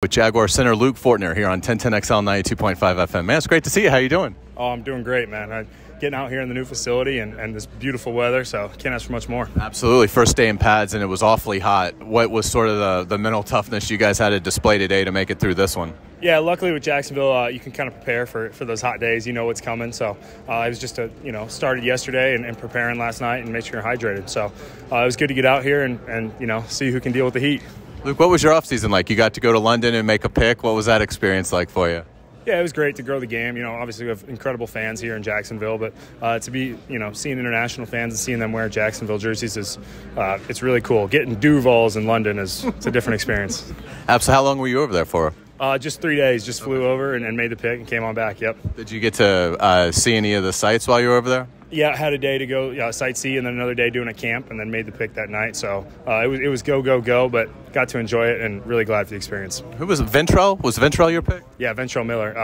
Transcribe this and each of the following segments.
With Jaguar center Luke Fortner here on 1010XL 92.5 FM. Man, it's great to see you. How you doing? Oh, I'm doing great, man. Getting out here in the new facility and this beautiful weather, so can't ask for much more. Absolutely. First day in pads, and it was awfully hot. What was sort of the mental toughness you guys had to display today to make it through this one? Yeah, luckily with Jacksonville, you can kind of prepare for those hot days. You know what's coming. So it was just started yesterday and preparing last night and make sure you're hydrated. So it was good to get out here and see who can deal with the heat. Luke, what was your offseason like? You got to go to London and make a pick. What was that experience like for you? Yeah, it was great to grow the game. Obviously we have incredible fans here in Jacksonville, but to be, seeing international fans and seeing them wear Jacksonville jerseys it's really cool. Getting Duvals in London it's a different experience. Absolutely. How long were you over there for? Just 3 days. Just flew over and made the pick and came on back. Yep. Did you get to see any of the sites while you were over there? Yeah, I had a day to go sightsee and then another day doing a camp and then made the pick that night. So it was go, but got to enjoy it and really glad for the experience. Who was it? Ventrell? Was Ventrell your pick? Yeah, Ventrell Miller.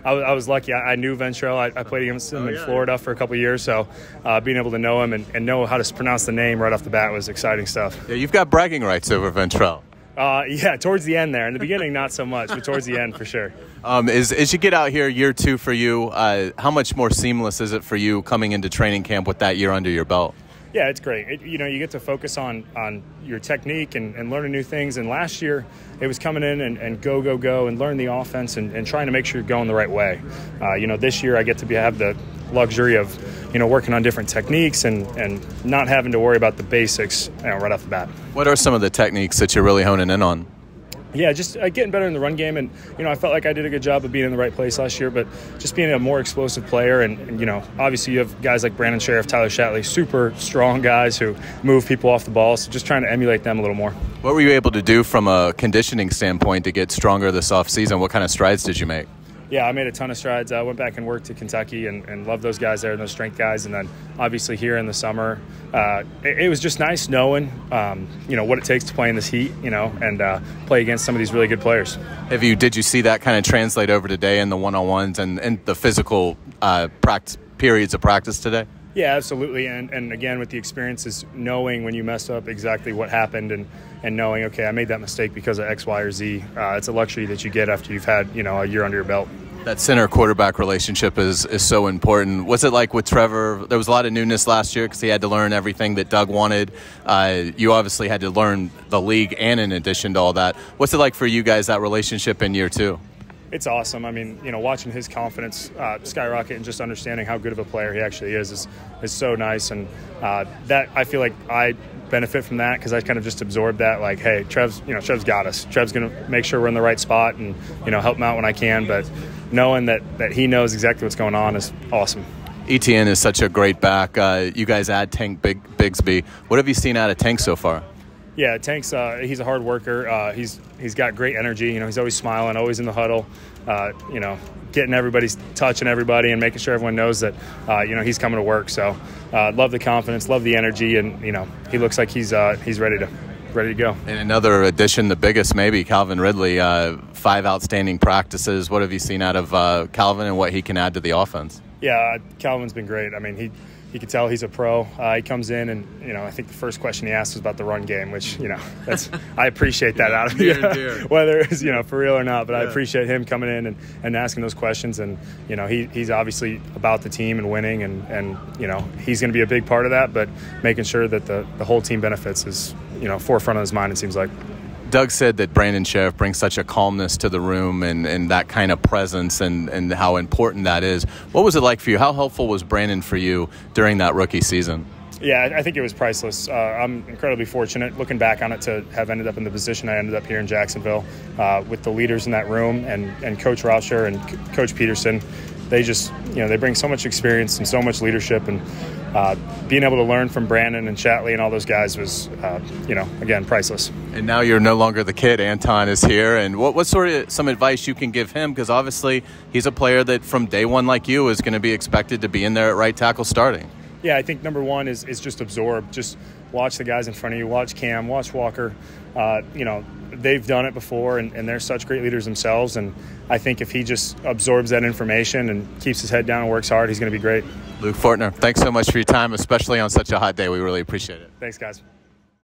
I was lucky. I knew Ventrell. I played against him in Florida for a couple of years. So being able to know him and know how to pronounce the name right off the bat was exciting stuff. Yeah, you've got bragging rights over Ventrell. Yeah, towards the end there. In the beginning, not so much, but towards the end for sure. As you get out here, year two for you, how much more seamless is it for you coming into training camp with that year under your belt? Yeah, it's great. You get to focus on your technique and learning new things. And last year, it was coming in and go and learn the offense and trying to make sure you're going the right way. This year I get to have the luxury of working on different techniques and not having to worry about the basics right off the bat. What are some of the techniques that you're really honing in on? Yeah, just getting better in the run game. And, I felt like I did a good job of being in the right place last year, but just being a more explosive player. And obviously you have guys like Brandon Scherff, Tyler Shatley, super strong guys who move people off the ball. So just trying to emulate them a little more. What were you able to do from a conditioning standpoint to get stronger this offseason? What kind of strides did you make? Yeah, I made a ton of strides. I went back and worked to Kentucky and loved those guys there and those strength guys. And then obviously here in the summer, it was just nice knowing, what it takes to play in this heat, and play against some of these really good players. Did you see that kind of translate over today in the one-on-ones and the physical periods of practice today? Yeah, absolutely. And again, with the experiences, knowing when you mess up exactly what happened and knowing, okay, I made that mistake because of X, Y, or Z. It's a luxury that you get after you've had, a year under your belt. That center-quarterback relationship is so important. What's it like with Trevor? There was a lot of newness last year because he had to learn everything that Doug wanted. You obviously had to learn the league and in addition to all that. What's it like for you guys, that relationship in year two? It's awesome. I mean, watching his confidence skyrocket and just understanding how good of a player he actually is so nice. And that I feel like I benefit from that because I kind of just absorbed that. Like, hey, Trev's got us. Trev's going to make sure we're in the right spot and help him out when I can. But knowing that he knows exactly what's going on is awesome. ETN is such a great back. You guys add Tank Bigsby. What have you seen out of Tank so far? Yeah, Tank's he's a hard worker. He's got great energy. He's always smiling, always in the huddle. Getting everybody's touching everybody and making sure everyone knows that he's coming to work. So love the confidence, love the energy, and he looks like he's ready to go. And another addition, the biggest maybe, Calvin Ridley. 5 outstanding practices. What have you seen out of Calvin and what he can add to the offense? Yeah, Calvin's been great. I mean, you can tell he's a pro. He comes in and, I think the first question he asked was about the run game, which, I appreciate that out of him, whether it's, for real or not. But I appreciate him coming in and asking those questions. And, he's obviously about the team and winning. And he's going to be a big part of that. But making sure that the whole team benefits is, forefront of his mind, it seems like. Doug said that Brandon Scherff brings such a calmness to the room and that kind of presence and how important that is. What was it like for you? How helpful was Brandon for you during that rookie season? Yeah, I think it was priceless. I'm incredibly fortunate, looking back on it, to have ended up in the position I ended up here in Jacksonville with the leaders in that room and Coach Rauscher and Coach Peterson. They just, they bring so much experience and so much leadership, and being able to learn from Brandon and Shatley and all those guys was, again, priceless. And now you're no longer the kid. Antone is here. And what sort of some advice you can give him? Because obviously he's a player that from day one, like you, is going to be expected to be in there at right tackle starting. Yeah, I think number one is just absorb. Just watch the guys in front of you. Watch Cam, watch Walker. They've done it before, and they're such great leaders themselves. And I think if he just absorbs that information and keeps his head down and works hard, he's going to be great. Luke Fortner, thanks so much for your time, especially on such a hot day. We really appreciate it. Thanks, guys.